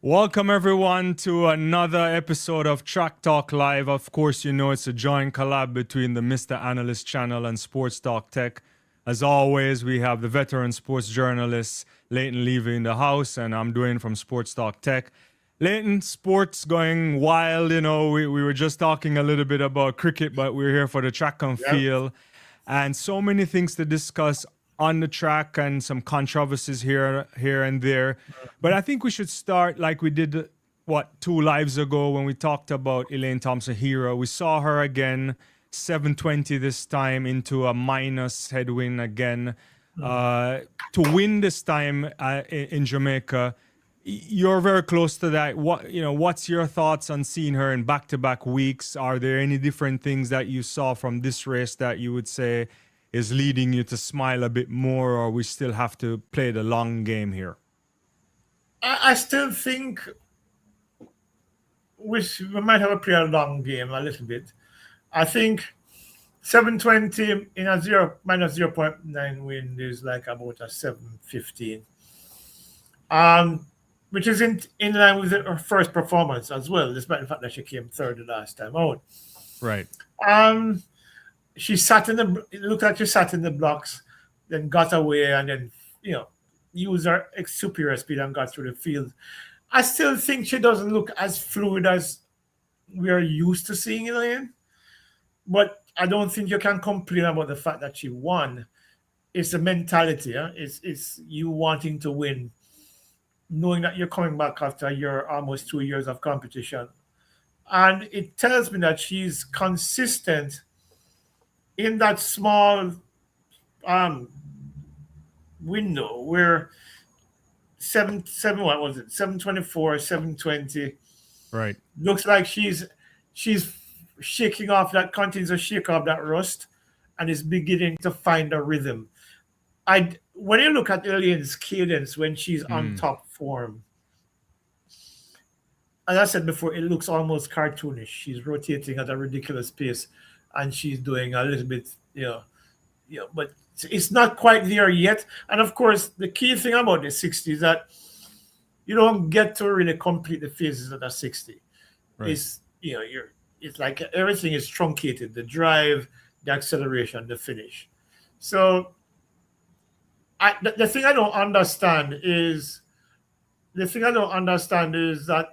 Welcome everyone to another episode of Track Talk Live. Of course, you know it's a joint collab between the Mr. Analyst channel and Sports Talk Tech. As always, we have the veteran sports journalist Leighton Levy in the house, and I'm Dwaine from Sports Talk Tech. Leighton, sports going wild. You know, we were just talking a little bit about cricket, but we're here for the track and field, and so many things to discuss on the track and some controversies here and there. But I think we should start like we did, 2 lives ago when we talked about Elaine Thompson-Herah. We saw her again, 720 this time into a minus headwind again. To win this time in Jamaica. You're very close to that. What's your thoughts on seeing her in back-to-back weeks? Are there any different things that you saw from this race that you would say is leading you to smile a bit more, or we still have to play the long game here? I still think we might have to play a long game a little bit. I think 720 in a minus 0.9 wind is like about a 715. Which is in line with her first performance as well, despite the fact that she came third the last time out. Right. It looked like she sat in the blocks, then got away, and then, used her superior speed and got through the field. I still think she doesn't look as fluid as we are used to seeing Elaine, but I don't think you can complain about the fact that she won. It's the mentality. It's you wanting to win, knowing that you're coming back after almost 2 years of competition. And it tells me that she's consistent in that small window where 724, 720. Right. Looks like she's shaking off that, continues to shake off that rust and is beginning to find a rhythm. When you look at Elaine's cadence when she's on top form, as I said before, it looks almost cartoonish. She's rotating at a ridiculous pace, and she's doing a little bit, but it's not quite there yet. And of course, the key thing about the 60 is that you don't get to really complete the phases of the 60. Right. It's like everything is truncated: the drive, the acceleration, the finish. So the thing I don't understand is that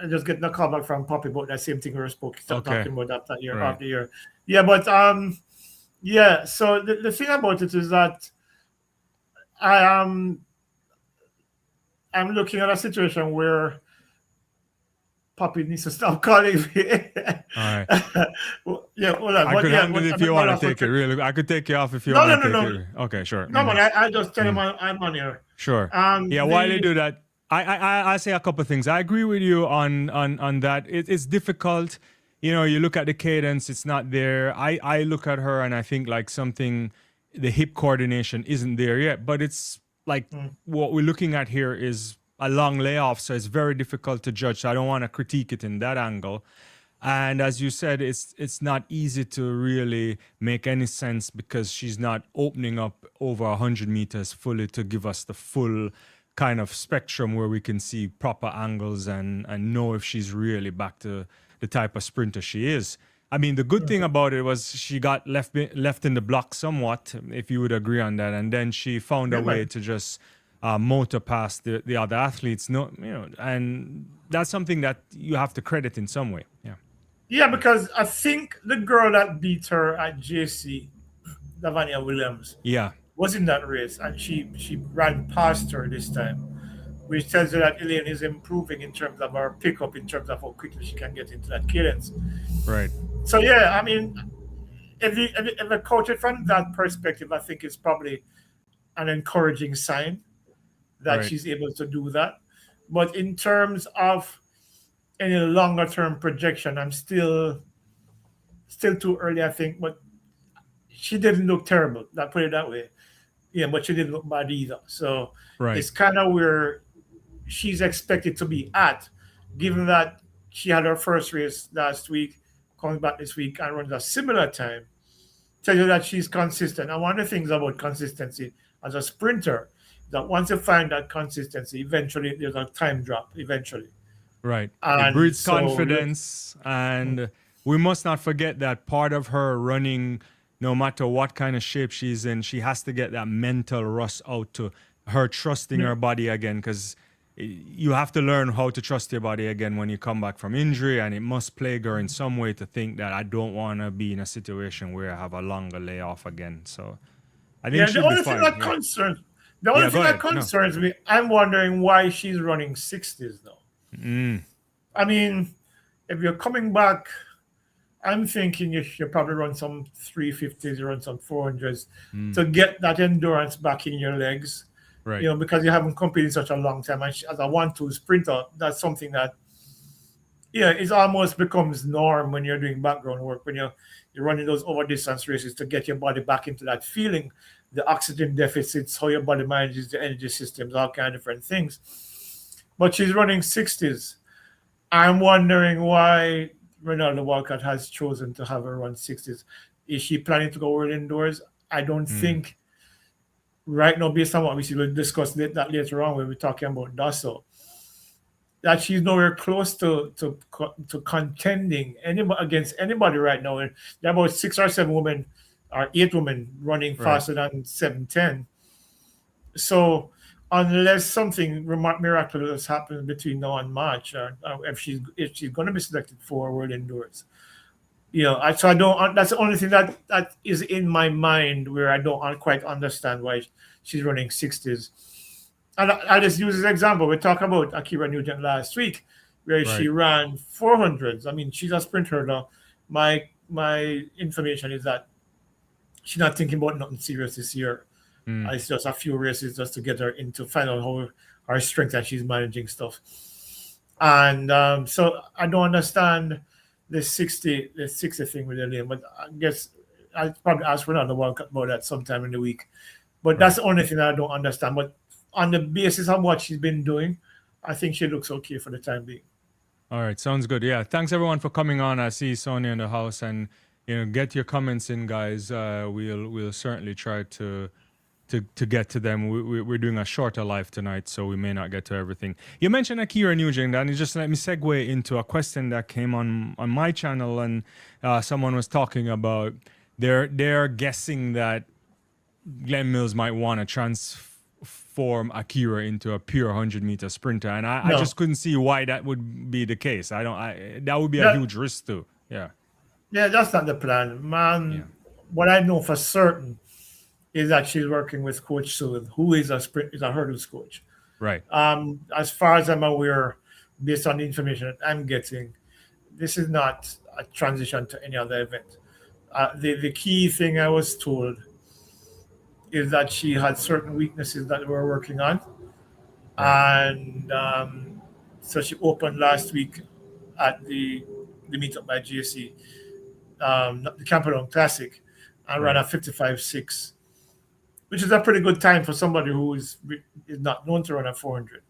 I just getting a call back from Poppy about that same thing we were talking about after year. Yeah, but so the thing about it is that I'm looking at a situation where Poppy needs to stop calling me. All right. Yeah, hold on. I could handle it if you want to take it. Really, I could take you off if you want to take it. Okay, sure. No, but I just tell him I'm on here. Sure. While you do that, I say a couple of things. I agree with you on that. It's difficult. You look at the cadence, it's not there. I look at her and I think like the hip coordination isn't there yet. But it's like what we're looking at here is a long layoff, so it's very difficult to judge. So I don't want to critique it in that angle. And as you said, it's not easy to really make any sense because she's not opening up over 100 meters fully to give us the full kind of spectrum where we can see proper angles and know if she's really back to the type of sprinter she is. I mean, the good thing about it was she got left in the block somewhat, if you would agree on that, and then she found a way to just motor past the other athletes. And that's something that you have to credit in some way. Yeah. Yeah, because I think the girl that beat her at JC, Lavanya Williams, was in that race, and she ran past her this time, which tells you that Elaine is improving in terms of her pickup, in terms of how quickly she can get into that cadence. Right. So yeah, I mean, if I coach it from that perspective, I think it's probably an encouraging sign that she's able to do that. But in terms of any longer term projection, I'm still too early, I think. But she didn't look terrible. Let's put it that way. Yeah, but she didn't look bad either. So it's kind of where she's expected to be at, given that she had her first race last week, coming back this week and runs a similar time. Tell you that she's consistent. And one of the things about consistency as a sprinter that once you find that consistency, eventually there's a time drop eventually. Right. It And breeds so, confidence. And we must not forget that part of her running, no matter what kind of shape she's in, she has to get that mental rust out to her trusting her body again. Because you have to learn how to trust your body again when you come back from injury. And it must plague her in some way to think that I don't want to be in a situation where I have a longer layoff again. So I think yeah, she'll be fine. the only Yeah, go thing that ahead. No. concerns me, I'm wondering why she's running 60s now. I mean, if you're coming back, I'm thinking you should probably run some 350s, run some 400s to get that endurance back in your legs. Right. You know, because you haven't competed such a long time. And as a 1-2 sprinter, that's something that, yeah, it almost becomes norm when you're doing background work, when you're running those over distance races to get your body back into that feeling, the oxygen deficits, how your body manages the energy systems, all kind of different things. But she's running 60s. I'm wondering why Ronaldo Walcott has chosen to have her run 60s. Is she planning to go world indoors? I don't think right now, based on what we see, we'll discuss that later on when we're talking about Dosso, that she's nowhere close to contending against anybody right now. And there are about 6 or 7 women or 8 women running faster than 7:10. So unless something miraculous happens between now and March, or if she's going to be selected for world indoors, you know, I don't. That's the only thing that is in my mind where I don't quite understand why she's running 60s. And I'll just use this example. We talked about Akera Nugent last week, where she ran 400s. I mean, she's a sprinter now. My information is that she's not thinking about nothing serious this year. It's just a few races just to get her into find out how her strength and she's managing stuff. And so I don't understand the 60 thing with Elaine, but I guess I'll probably ask Ronaldo Walcott about that sometime in the week. But that's the only thing that I don't understand. But on the basis of what she's been doing, I think she looks okay for the time being. All right, sounds good. Yeah, thanks everyone for coming on. I see Sonia in the house, and get your comments in, guys. We'll certainly try to get to them. We're doing a shorter live tonight, so we may not get to everything. You mentioned Akera Nugent, and just let me segue into a question that came on my channel, and someone was talking about they're guessing that Glenn Mills might want to transform Akera into a pure 100-meter sprinter, and I just couldn't see why that would be the case. That would be a huge risk too. Yeah, that's not the plan, man. Yeah. What I know for certain is that she's working with Coach Sewell, who is a hurdles coach. Right. As far as I'm aware, based on the information that I'm getting, this is not a transition to any other event. The key thing I was told is that she had certain weaknesses that we're working on. Right. And so she opened last week at the meetup by GSC, the Camperdown Classic, and ran a 55.6, which is a pretty good time for somebody who is not known to run a 400.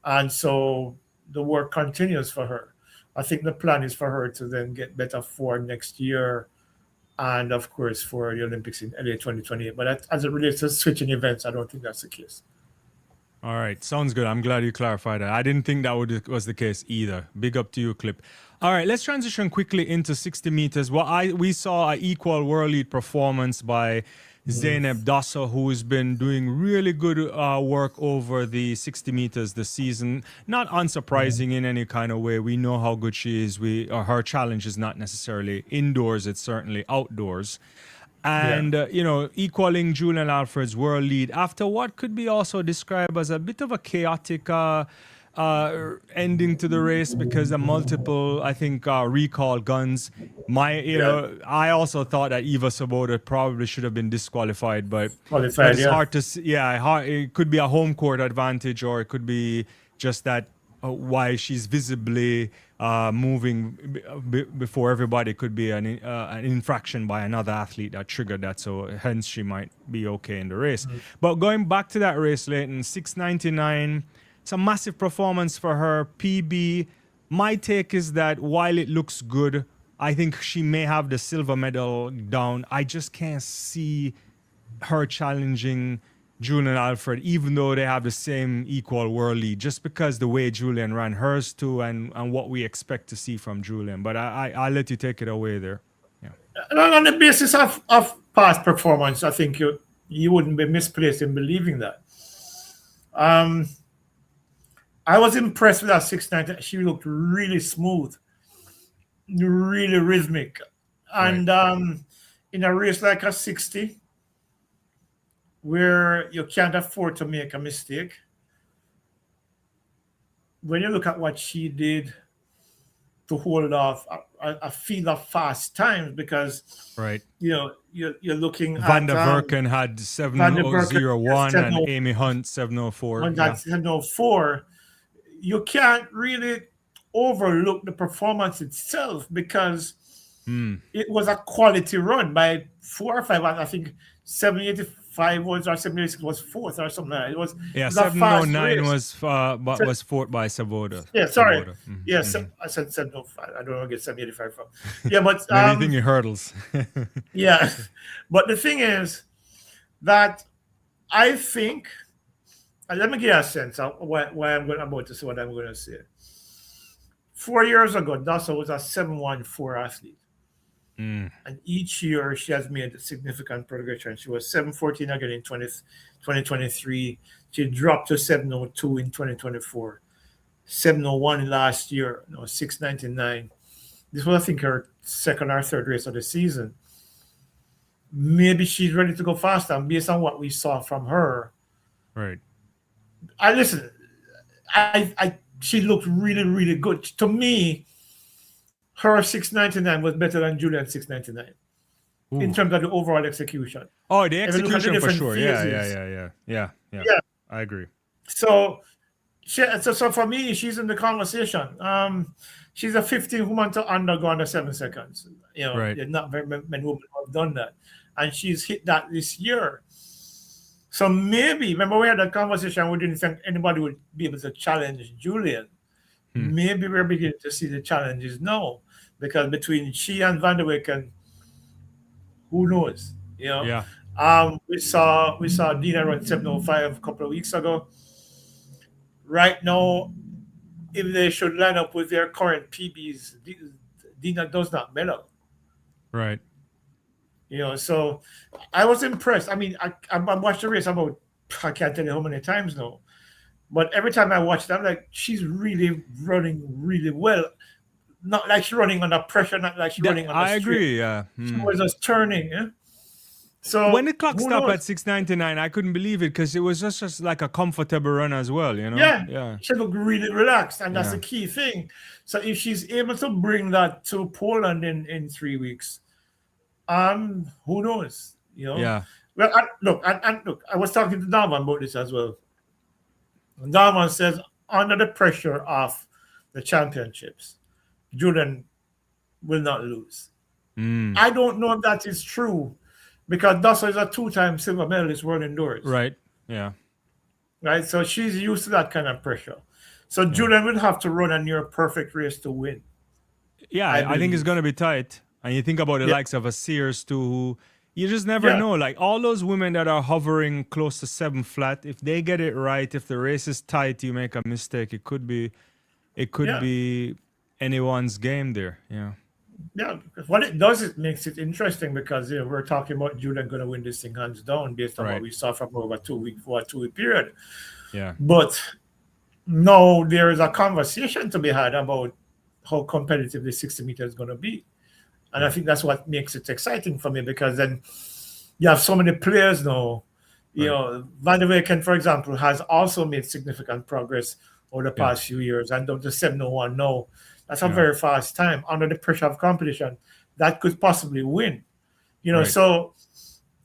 And so the work continues for her. I think the plan is for her to then get better for next year, and of course for the Olympics in LA 2028. But as it relates to switching events, I don't think that's the case. All right, sounds good. I'm glad you clarified that. I didn't think that was the case either. Big up to you, Clip. All right, let's transition quickly into 60 meters. We saw an equal world lead performance by Zaynab Dosso, who's been doing really good work over the 60 meters this season. Not unsurprising in any kind of way. We know how good she is. Her challenge is not necessarily indoors, it's certainly outdoors. And, equaling Julien Alfred's world lead after what could be also described as a bit of a chaotic ending to the race because of multiple, I think, recall guns. I also thought that Eva Sabota probably should have been disqualified, but it's hard to see. Yeah, it could be a home court advantage, or it could be just that why she's visibly moving before everybody could be an infraction by another athlete that triggered that. So hence she might be okay in the race. But going back to that race, Leighton, 6:99. It's a massive performance for her. PB, my take is that while it looks good, I think she may have the silver medal down. I just can't see her challenging Julien and Alfred, even though they have the same equal world lead, just because the way Julien ran hers too, and what we expect to see from Julien. But I'll let you take it away there. Yeah. On the basis of past performance, I think you wouldn't be misplaced in believing that. I was impressed with that 690. She looked really smooth, really rhythmic. And in a race like a 60, where you can't afford to make a mistake, when you look at what she did to hold off a field of fast times, because you're looking Van der at Verken had 7:01 and Amy Hunt 7:04. 7:04. You can't really overlook the performance itself, because it was a quality run by 4 or 5. I think 785 was, or 786 was fourth or something like that. It was 709 was fourth by Saboda. Yeah, sorry. Saboda. Mm-hmm. Yes, I said 705. I don't know where I get 785 from. Yeah, but anything in hurdles. Yeah, but the thing is that I think, let me give you a sense of why I'm about to say what I'm going to say. 4 years ago, Dosso was a 714 athlete. And each year she has made a significant progression. She was 714 again in 2023. She dropped to 702 in 2024. 701 last year, 699. This was, I think, her second or third race of the season. Maybe she's ready to go faster, and based on what we saw from her. Right. She looked really, really good. To me, her 699 was better than Julien's 699 in terms of the overall execution. Oh, the execution for sure. Yeah. I agree. So for me, she's in the conversation. She's a 15 woman to undergo under 7 seconds. There's not very many women who have done that, and she's hit that this year. So maybe, remember we had a conversation, we didn't think anybody would be able to challenge Julien. Maybe we're beginning to see the challenges now, because between she and Van der Wyck, who knows? We saw Dina run 705 a couple of weeks ago. Right now, if they should line up with their current PBs, Dina does not medal. Right. So I was impressed. I mean, I watched the race about, I can't tell you how many times now, but every time I watched it, I'm like, she's really running really well. Not like she's running under pressure, not like she's running on the I agree, yeah. She was just turning, yeah? So when the clock stopped at 699, I couldn't believe it, because it was just like a comfortable run as well, Yeah. She looked really relaxed, and that's the key thing. So if she's able to bring that to Poland in 3 weeks, who knows? Yeah. Well, I was talking to Dalman about this as well. Dalman says, under the pressure of the championships, Julien will not lose. I don't know if that is true, because Dosso is a 2-time silver medalist world indoors. Right. Yeah. Right. So she's used to that kind of pressure. So Julien will have to run a near perfect race to win. Yeah, I think it's going to be tight. And you think about the likes of a Sears too, who you just never know. Like all those women that are hovering close to 7 flat, if they get it right, if the race is tight, you make a mistake, it could be anyone's game there. Yeah. Yeah, what it does, it makes it interesting, because we're talking about Julien going to win this thing hands down based on what we saw from over a 2-week period. Yeah. But now there is a conversation to be had about how competitive the 60 meters is going to be. And I think that's what makes it exciting for me, because then you have so many players now. Van der Wyck, for example, has also made significant progress over the past few years, and up to 701 now. That's a very fast time under the pressure of competition. That could possibly win. So,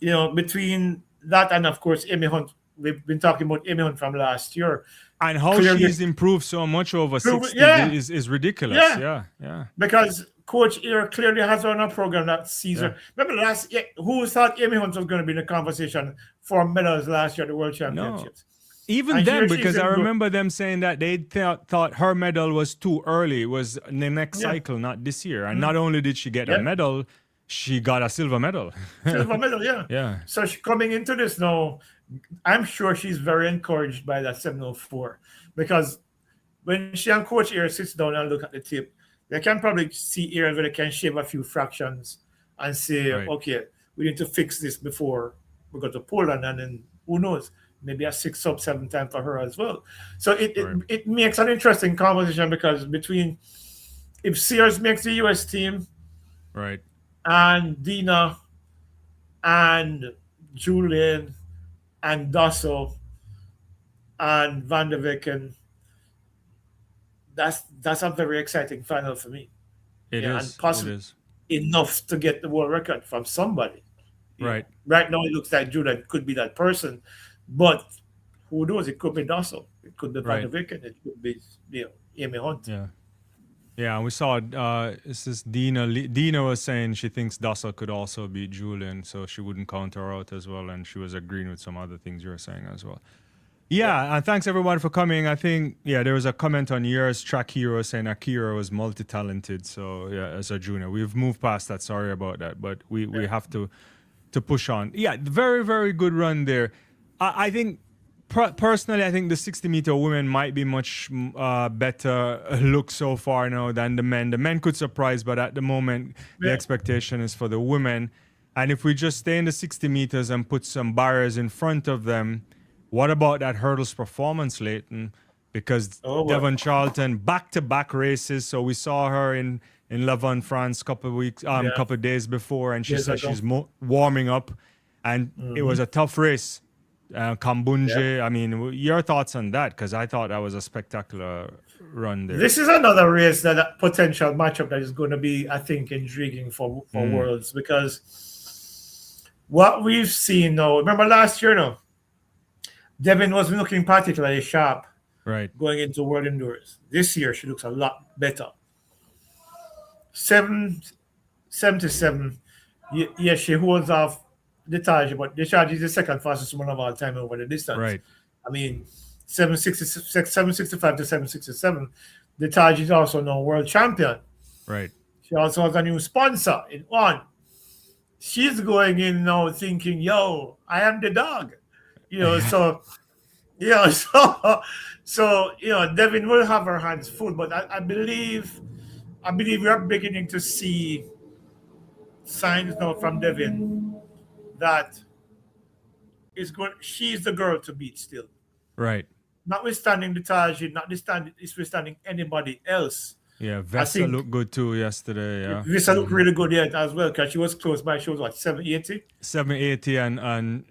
between that and, of course, Amy Hunt, we've been talking about Amy Hunt from last year. And how she's improved so much over 60 is ridiculous. Yeah. Because Coach here clearly has run a program that sees her. Remember last year, who thought Amy Hunt was going to be in the conversation for medals last year at the World Championships? No. Even then, because I remember them saying that they thought her medal was too early. It was in the next cycle, not this year. And not only did she get a medal, she got a silver medal. Silver medal, yeah. Yeah. So she coming into this now, I'm sure she's very encouraged by that 704 because when she and Coach Air sits down and look at the tape, they can probably see areas where they can shave a few fractions and say, Right. okay, we need to fix this before we go to Poland, and then who knows, maybe a 6 sub 7 time for her as well. So it makes an interesting conversation because between if Sears makes the US team Right. and Dina and Julien and Dosso and Van der Vecken, that's a very exciting final for me. It Yeah, and is. possibly It is. enough to get the world record from somebody. Right. Right now, it looks like Julien could be that person, but who knows? It could be Dosso. It could be Van der Right. Vecken. It could be Amy Hunt. Yeah. Yeah, and we saw this is Dina. Dina was saying she thinks Dassa could also beat Julien, so she wouldn't count her out as well, and she was agreeing with some other things you were saying as well. Yeah, and thanks everyone for coming. I think there was a comment on yours, Track Hero, saying Akera was multi-talented. So yeah, as a junior, we've moved past that. Sorry about that, but we have to push on. Yeah, very very good run there. I think. Personally, I think the 60-meter women might be much better look so far now than the men. The men could surprise, but at the moment, the expectation is for the women. And if we just stay in the 60 meters and put some barriers in front of them, what about that hurdles performance, Leighton? Because Devon Charlton back-to-back races. So we saw her in Levant, France, couple of days before, and she said she's warming up, and it was a tough race. Kambunje, I mean, your thoughts on that? Because I thought that was a spectacular run there. This is another race that potential matchup that is going to be, I think, intriguing for Worlds, because what we've seen now, remember last year now, Devin was looking particularly sharp going into World Endurance. This year, she looks a lot better. 777, yes, she holds off the Taj, but the Taj is the second fastest woman of all time over the distance. Right. I mean, 765 to 767. The Taj is also now world champion. Right. She also has a new sponsor in one. She's going in now thinking, yo, I am the dog. So Devin will have her hands full, but I believe we are beginning to see signs now from Devin that she's the girl to beat still. Right. Notwithstanding the Taj, notwithstanding anybody else. Yeah, Vessa looked good too yesterday. Yeah. Vessa looked really good as well, because she was close by. She was what, 780? 780 and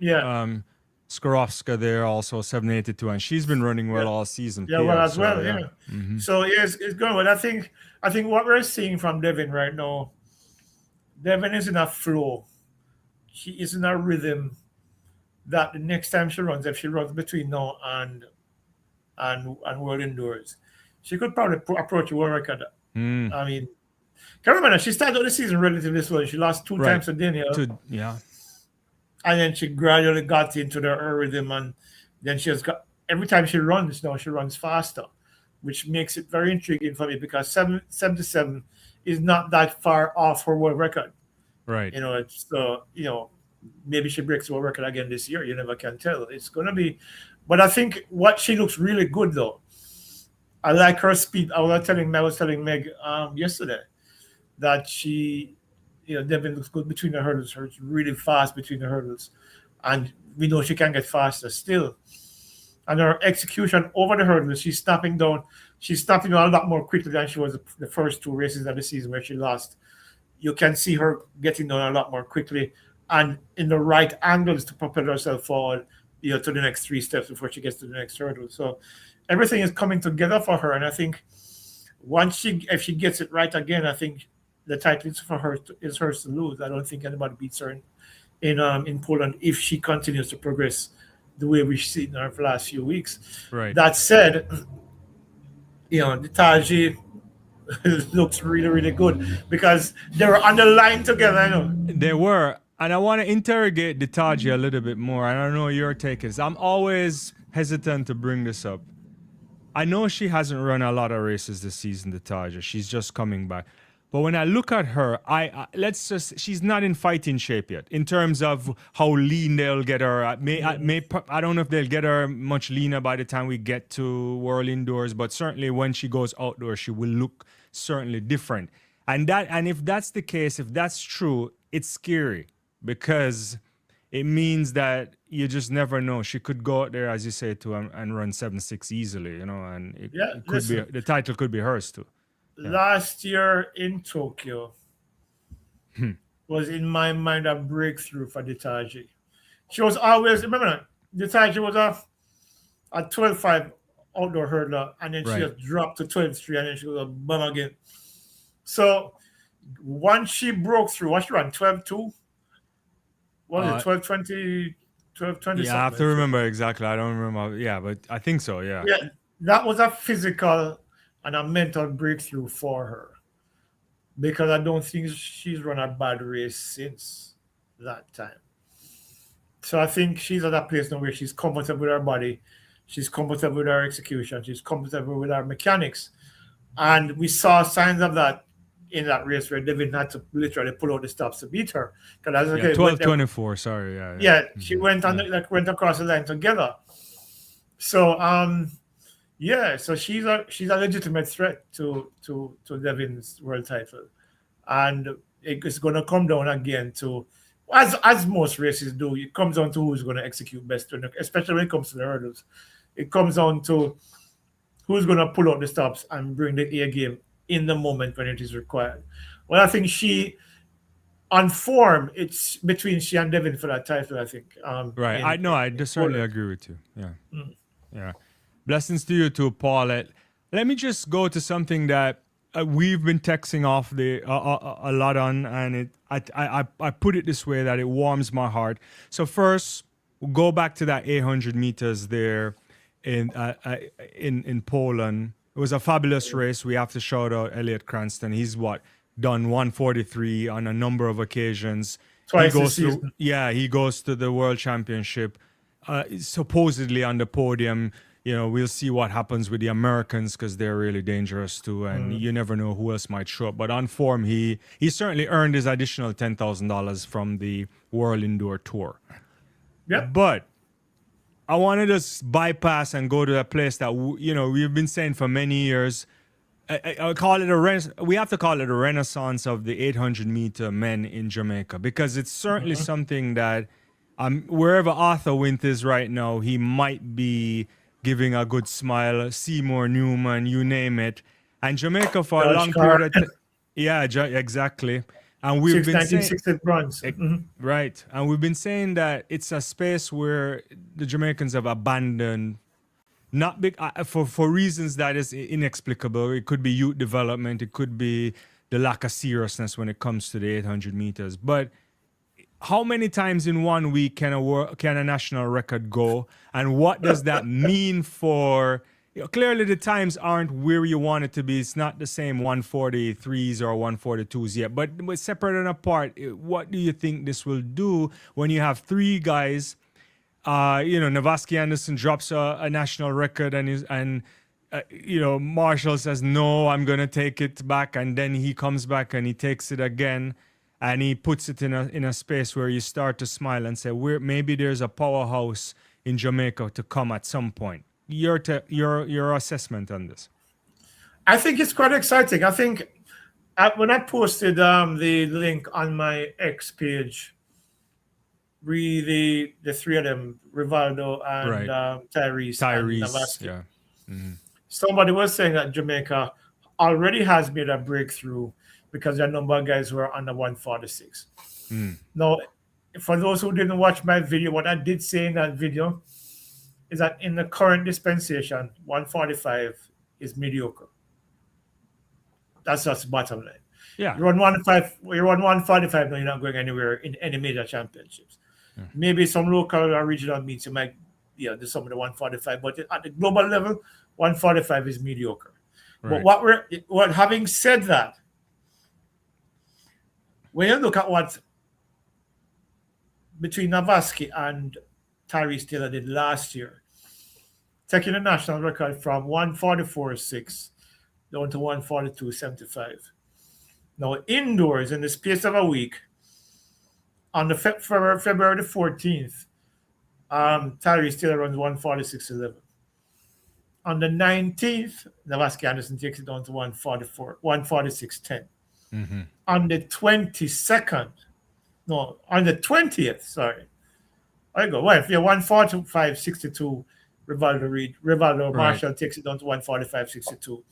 Skorovska there also 782, and she's been running well all season. Yeah, well as well. Yeah. Mm-hmm. So it's going well. I think what we're seeing from Devin right now, Devin is in a flow. She is in a rhythm that the next time she runs, if she runs between now and World Endurance, she could probably approach a world record. I mean, can you remember, she started the season relatively slow. She lost two times to Daniel. Yeah. And then she gradually got into her rhythm, and then she has got, every time she runs now, she runs faster, which makes it very intriguing for me, because 777 is not that far off her world record. Right. Maybe she breaks the world record again this year. You never can tell. It's going to be, but I think what she looks really good though. I like her speed. I was telling Meg yesterday that she, Devin looks good between the hurdles. Her really fast between the hurdles, and we know she can get faster still. And her execution over the hurdles, she's snapping down. She's snapping down a lot more quickly than she was the first two races of the season where she lost. You can see her getting down a lot more quickly and in the right angles to propel herself forward, to the next three steps before she gets to the next hurdle. So everything is coming together for her, and I think if she gets it right again, I think the title is hers to lose. I don't think anybody beats her in Poland if she continues to progress the way we've seen her for the last few weeks. Right. That said, the Taji looks really, really good because they were on the line together. They were. And I want to interrogate the Taji a little bit more. I don't know your take is. I'm always hesitant to bring this up. I know she hasn't run a lot of races this season, the Taji. She's just coming back. But when I look at her, she's not in fighting shape yet in terms of how lean they'll get her. I don't know if they'll get her much leaner by the time we get to World Indoors, but certainly when she goes outdoors, she will look certainly different. And if that's the case, if that's true, it's scary because it means that you just never know. She could go out there, as you say, and run 7.6 easily, and it could be the title could be hers too. Last year in Tokyo was in my mind a breakthrough for Ditaji. She was always, remember, Ditaji was a 12.5 outdoor hurdler, and then she just dropped to 12.3, and then she was a bum again. So once she broke through, what she ran 12.2? What was it, 12.20? 12.20 yeah, I have to remember exactly. I don't remember. Yeah, but I think so, yeah. Yeah, that was a physical and a mental breakthrough for her, because I don't think she's run a bad race since that time. So I think she's at a place now where she's comfortable with her body, she's comfortable with her execution, she's comfortable with her mechanics. And we saw signs of that in that race where Devin had to literally pull out the stops to beat her. 12:24, sorry. Yeah, she went across the line together. So so she's a legitimate threat to Devin's world title, and it's going to come down again to, as most races do, it comes down to who's going to execute best, especially when it comes to the hurdles. It comes down to who's going to pull out the stops and bring the A game in the moment when it is required. Well, I think on form, it's between she and Devin for that title, I think. Right. I certainly agree with you. Yeah. Yeah. Blessings to you too, Paul. Let me just go to something that we've been texting off a lot on, and I put it this way that it warms my heart. So first, we'll go back to that 800 meters there in Poland. It was a fabulous race. We have to shout out Elliot Cranston. He's done 143 on a number of occasions. Twice this season. He goes to the World Championship, supposedly on the podium. We'll see what happens with the Americans because they're really dangerous too, and you never know who else might show up. But on form, he certainly earned his additional $10,000 from the World Indoor Tour. Yeah. But I wanted to bypass and go to a place that we've been saying for many years. I call it we have to call it a renaissance of the 800-meter men in Jamaica, because it's certainly something that wherever Arthur Wint is right now, he might be giving a good smile. Seymour Newman, you name it, and Jamaica for a long period of time. Yeah, exactly. And we've been saying bronze. Right, and we've been saying that it's a space where the Jamaicans have abandoned, not big for reasons that is inexplicable. It could be youth development, it could be the lack of seriousness when it comes to the 800 meters. But how many times in 1 week can a national record go, and what does that mean for? Clearly, the times aren't where you want it to be. It's not the same 143s or 142s yet. But separate and apart, what do you think this will do when you have three guys? Navasky Anderson drops a national record, and Marshall says, no, I'm going to take it back. And then he comes back and he takes it again. And he puts it in a space where you start to smile and say, maybe there's a powerhouse in Jamaica to come at some point. Your assessment on this? I think it's quite exciting. I think when I posted the link on my X page, the three of them, Rivaldo and Tyrese and Navasky. Yeah. Mm-hmm. Somebody was saying that Jamaica already has made a breakthrough because there are a number of guys who are under 146. Now, for those who didn't watch my video, what I did say in that video is that in the current dispensation, 145 is mediocre. That's just the bottom line. Yeah. You're on 145 now, you're not going anywhere in any major championships. Yeah. Maybe some local or regional meets you might do some of the 145, but at the global level, 145 is mediocre. Right. But having said that, when you look at what between Navasky and Tyrese Taylor did last year, taking the national record from 144.6 down to 142.75. Now, indoors, in the space of a week, on the February the 14th, Tyrese Taylor runs 146.11. On the 19th, Navasky Anderson takes it down to 146.10. Mm-hmm. On the 22nd, no, on the 20th, sorry. I go, well, if you're 145.62, Rivaldo Marshall takes it down to 145.62.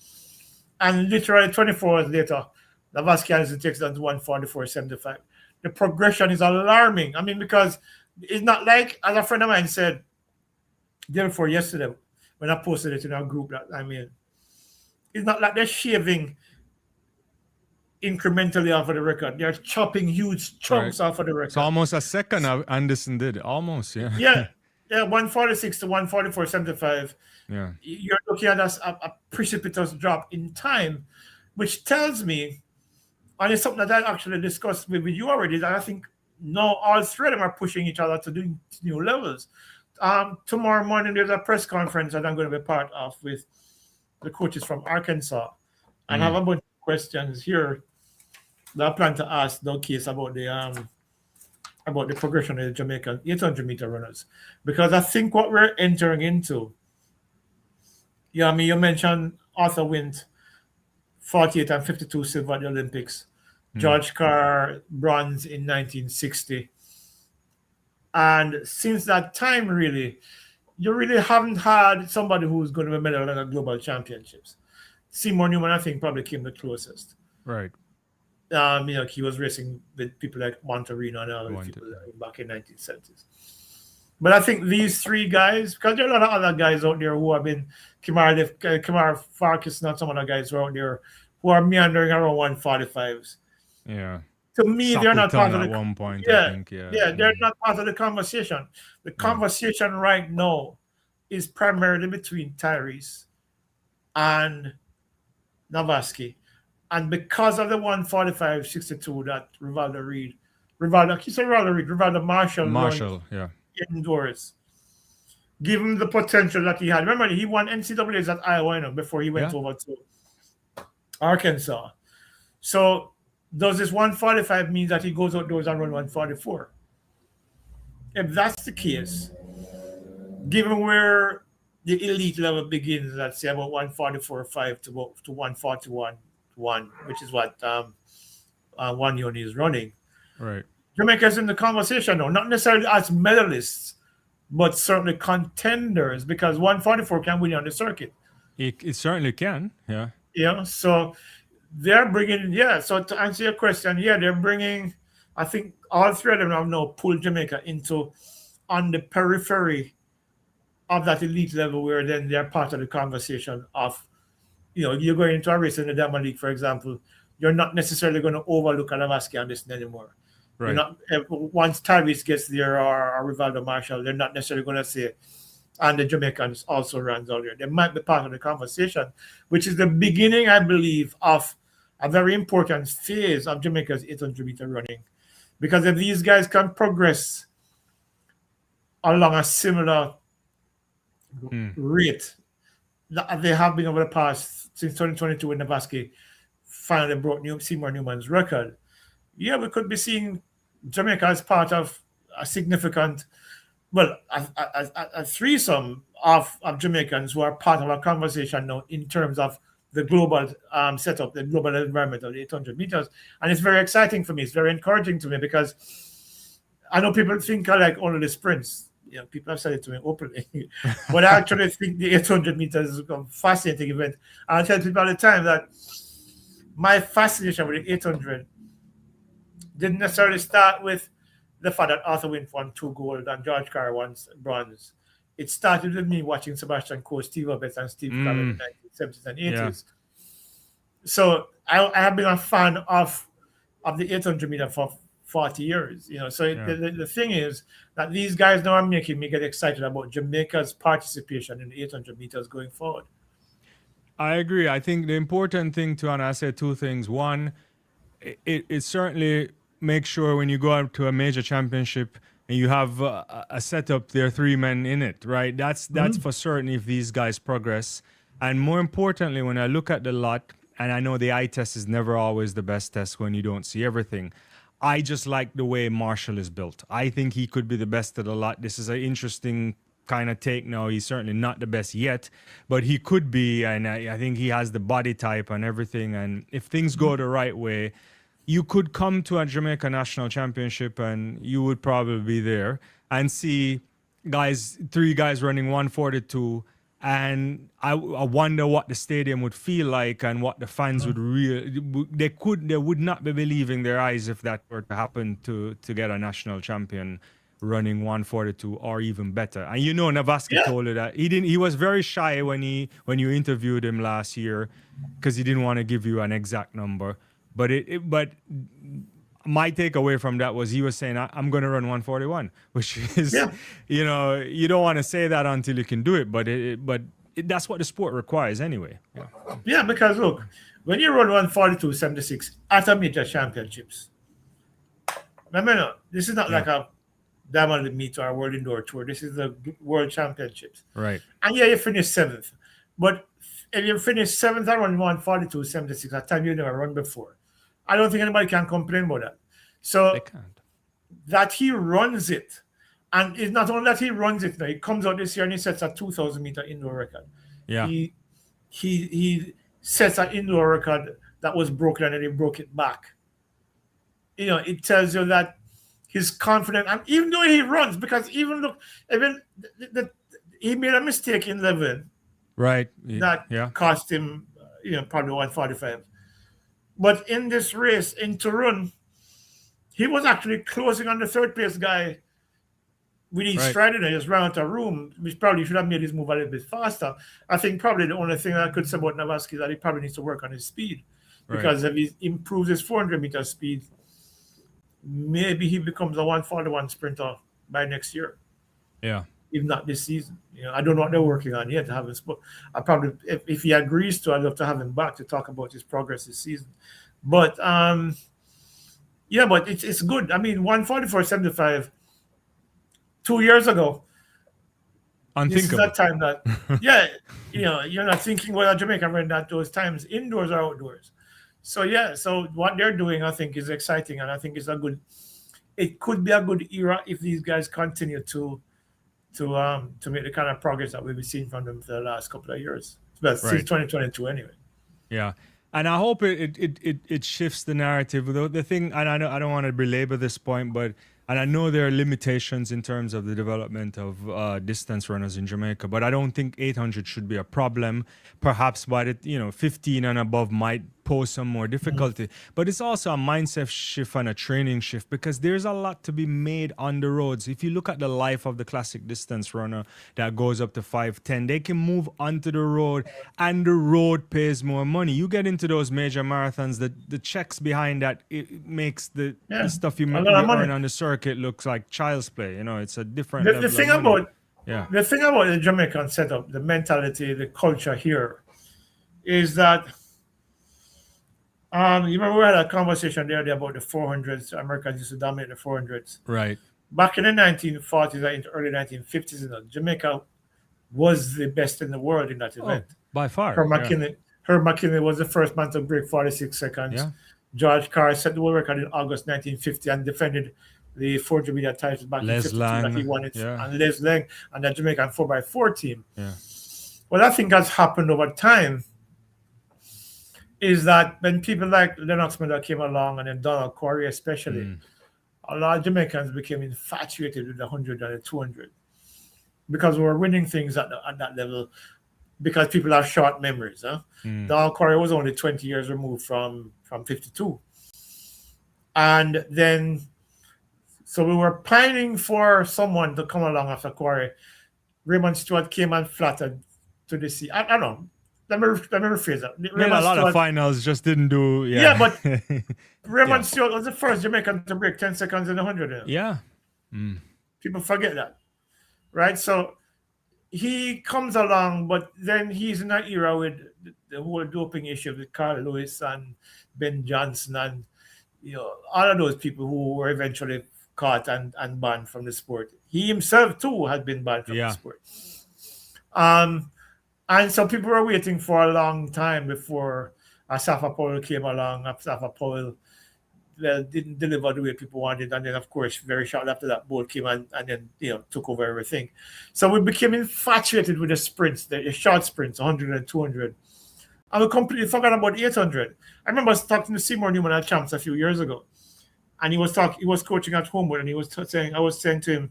And literally 24 hours later, Navasky Anderson takes it down to 144.75. The progression is alarming. I mean, because it's not like, as a friend of mine said day before yesterday, when I posted it in our group, that I mean, it's not like they're shaving incrementally off of the record. They're chopping huge chunks off of the record. So almost a second Anderson did. Almost, yeah. Yeah. Yeah, 146 to 144.75. Yeah. You're looking at a precipitous drop in time, which tells me, and it's something that I actually discussed with you already, that I think now all three of them are pushing each other to new levels. Tomorrow morning, there's a press conference that I'm going to be part of with the coaches from Arkansas. And I have a bunch of questions here that I plan to ask no case about the progression of the Jamaican 800-meter runners. Because I think what we're entering into, I mean, you mentioned Arthur Wint, 48 and 52 silver at the Olympics. George Carr, bronze in 1960. And since that time, really, you really haven't had somebody who's going to be medal at the global championships. Seymour Newman, I think, probably came the closest. Right. He was racing with people like Monterino and other people back in 1970s. But I think these three guys, because there are a lot of other guys out there who have been, Kamara Farkas, not some other guys who are out there who are meandering around 145s. Yeah. To me, they're not part of the one point. Yeah, I think, they're not part of the conversation. The conversation right now is primarily between Tyrese and Navasky. And because of the 145.62 that Rivaldo Marshall indoors, give him the potential that he had. Remember, he won NCAAs at Iowa before he went over to Arkansas. So does this 145 mean that he goes outdoors and run 144? If that's the case, given where the elite level begins, let's say about 144.5 to 141.1, which is what Wanyoni is running. Right. Jamaica's in the conversation, though, not necessarily as medalists, but certainly contenders, because 144 can win on the circuit. It certainly can, yeah. Yeah, so they're bringing, so to answer your question, they're bringing, I think all three of them have now pulled Jamaica into on the periphery of that elite level, where then they're part of the conversation of, you're going into a race in the Diamond League, for example, you're not necessarily going to overlook Navasky Anderson anymore. Right. Once Tyrese gets there or Rivaldo Marshall, they're not necessarily going to say, and the Jamaicans also runs out there. They might be part of the conversation, which is the beginning, I believe, of a very important phase of Jamaica's 800-meter running. Because if these guys can progress along a similar rate that they have been over the past, since 2022 when Navasky finally broke Seymour Newman's record, we could be seeing Jamaica as part of a significant, a threesome of Jamaicans who are part of our conversation now in terms of the global setup, the global environment of the 800 meters. And it's very exciting for me. It's very encouraging to me, because I know people think I like only the sprints. People have said it to me openly. But I actually think the 800 meters is a fascinating event. And I tell people all the time that my fascination with the 800 didn't necessarily start with the fact that Arthur Wint won 2 gold and George Carr won bronze. It started with me watching Sebastian Coe, Steve Abbott, and Steve Carell in the 1970s and 80s. Yeah. So I have been a fan of the 800 meter for 40 years. So the thing is that these guys now are making me get excited about Jamaica's participation in the 800 meters going forward. I agree. I think the important thing and I say 2 things. One, it certainly makes sure when you go out to a major championship and you have a setup, there are 3 men in it, right? That's for certain if these guys progress. And more importantly, when I look at the lot, and I know the eye test is never always the best test when you don't see everything. I just like the way Marshall is built. I think he could be the best of the lot. This is an interesting kind of take now. He's certainly not the best yet, but he could be, and I think he has the body type and everything. And if things go the right way, you could come to a Jamaica National Championship and you would probably be there and see three guys running 142. And I wonder what the stadium would feel like and what the fans would they would not be believing their eyes if that were to happen to get a national champion running 142 or even better. And Navasky told you that he was very shy when you interviewed him last year because he didn't want to give you an exact number. But my takeaway from that was he was saying, I'm going to run 141, which is, you don't want to say that until you can do it, but that's what the sport requires anyway. Yeah, because look, when you run 142.76 at a major championships, remember, this is not like a Diamond Meet or a World Indoor Tour. This is the World Championships. Right. And you finished 7th. But if you finish 7th and run 142.76, a time you never run before, I don't think anybody can complain about that. So they can't. That he runs it, and it's not only that he runs it. Now he comes out this year and he sets a 2,000-meter indoor record. Yeah, he sets an indoor record that was broken and then he broke it back. It tells you that he's confident, and even though he runs, because he made a mistake in 11, right? That cost him, probably 145. But in this race in Turin, he was actually closing on the third place guy with each stride and just ran out of room, which probably should have made his move a little bit faster. I think probably the only thing I could say about Navasky is that he probably needs to work on his speed. Because if he improves his 400-meter speed, maybe he becomes a 141 sprinter by next year. Yeah. If not this season. I don't know what they're working on yet. I probably, if he agrees to, I'd love to have him back to talk about his progress this season. But but it's good. I mean, 144.75 2 years ago. Unthinkable. This is that time that you're not thinking whether Jamaica ran at those times, indoors or outdoors. So what they're doing, I think, is exciting, and I think it could be a good era if these guys continue to make the kind of progress that we've been seeing from them for the last couple of years. Well, since 2022 anyway. Yeah. And I hope it shifts the narrative. The thing, and I don't want to belabor this point, and I know there are limitations in terms of the development of distance runners in Jamaica, but I don't think 800 should be a problem. Perhaps by 15 and above might pose some more difficulty. But it's also a mindset shift and a training shift, because there's a lot to be made on the roads. If you look at the life of the classic distance runner that goes up to 5'10", they can move onto the road, and the road pays more money. You get into those major marathons, the checks behind that, it makes the stuff you earn on the circuit looks like child's play. It's a different level the thing of money. The thing about the Jamaican setup, the mentality, the culture here, is that you remember we had a conversation the other day about the 400s. Americans used to dominate the 400s. Right. Back in the 1940s and into early 1950s, Jamaica was the best in the world in that event. By far. Herb McKinley was the first man to break 46 seconds. Yeah. George Carr set the world record in August 1950 and defended the 400-meter title back in 52 that he won it. Yeah. And Les Lang and the Jamaican 4x4 team. Yeah. What I think has happened over time is that when people like Lennox Miller came along, and then Donald Corey especially, a lot of Jamaicans became infatuated with the 100 and the 200 because we were winning things at that level, because people have short memories. Donald Corey was only 20 years removed from 52. And then, so we were pining for someone to come along after Corey. Raymond Stewart came and flattered to the sea. I don't know. Let me rephrase that. A lot of finals just didn't do. Yeah, but Raymond Stewart was the first Jamaican to break 10 seconds in the 100. Yeah. People forget that. Right? So he comes along, but then he's in that era with the whole doping issue with Carl Lewis and Ben Johnson and all of those people who were eventually caught and banned from the sport. He himself too had been banned from the sport. And so people were waiting for a long time before Asafa Powell came along. Asafa Powell didn't deliver the way people wanted, and then of course very shortly after that, Bolt came and then took over everything. So we became infatuated with the sprints, the short sprints, 100 and 200, and we completely forgot about 800. I remember talking to Seymour Newman at Champs a few years ago, and he was coaching at Homewood, and he was saying, I was saying to him,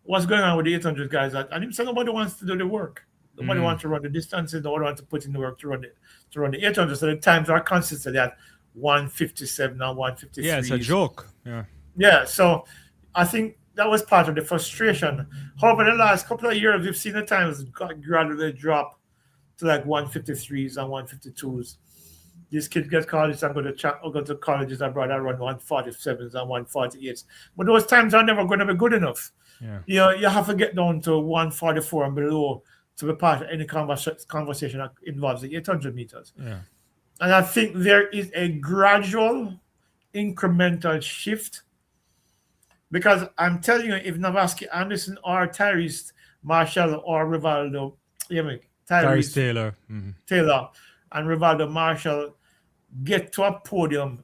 what's going on with the 800 guys? And he said nobody wants to do the work. Nobody wants to run the distances. Nobody wants to put in the work to run the 800. So the times are consistently at 157 and 153. Yeah, it's a joke. Yeah. Yeah. So I think that was part of the frustration. However, the last couple of years, we've seen the times gradually drop to like 153s and 152s. These kids get college and go to colleges abroad and run 147s and 148s. But those times are never going to be good enough. Yeah. You have to get down to 144 and below to be part of any conversation that involves the 800 meters. Yeah. And I think there is a gradual, incremental shift. Because I'm telling you, if Navasky Anderson or Tyrese Marshall or Rivaldo, Tyrese Taylor. Mm-hmm. Taylor and Rivaldo Marshall get to a podium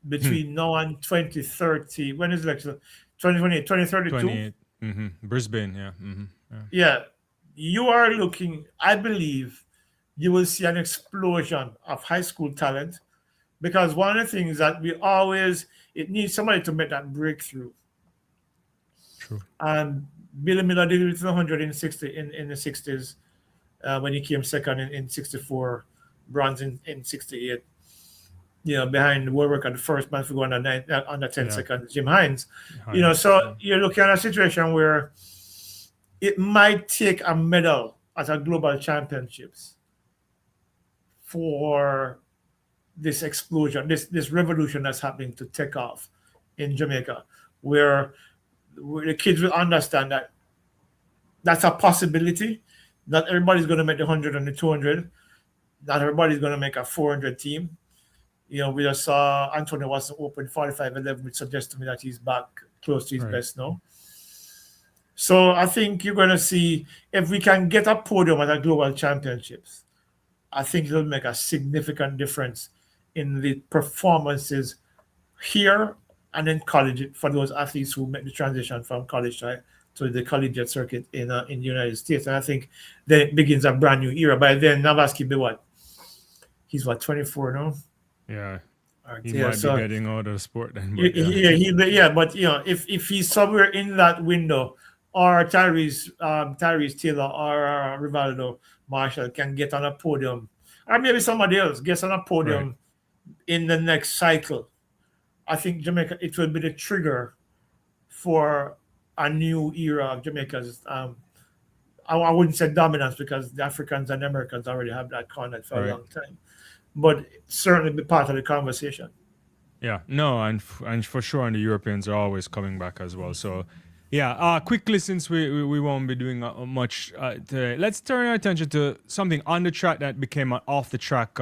between now and 2030. When is election? 2028, 2032? 28. Mm-hmm. Brisbane, yeah. Mm-hmm. Yeah. You are looking, I believe, you will see an explosion of high school talent, because one of the things that it needs somebody to make that breakthrough. True. And Billy Miller did it with 100 in the 60s when he came second in 64, bronze in 68. Behind the world record, the first man to go under 10 seconds, Jim Hines. So you're looking at a situation where it might take a medal at a global championships for this explosion, this revolution that's happening to take off in Jamaica, where the kids will understand that that's a possibility. Not everybody's going to make the 100 and the 200. Not everybody's going to make a 400 team. We just saw Antonio Watson open 45-11, which suggests to me that he's back close to his best now. So I think you're going to see, if we can get a podium at the global championships, I think it'll make a significant difference in the performances here and in college for those athletes who make the transition from college to the collegiate circuit in the United States. And I think then it begins a brand new era. By then, Navasky be what? He's 24 now? Yeah. He might be getting out of the sport then. But but if he's somewhere in that window, or Tyrese Taylor or Rivaldo Marshall can get on a podium, or maybe somebody else gets on a podium in the next cycle, I think Jamaica, it will be the trigger for a new era of Jamaica's. I wouldn't say dominance, because the Africans and the Americans already have that content for a long time, but certainly be part of the conversation. Yeah, no, and for sure, and the Europeans are always coming back as well. So, yeah, quickly, since we won't be doing much today, let's turn our attention to something on the track that became an off the track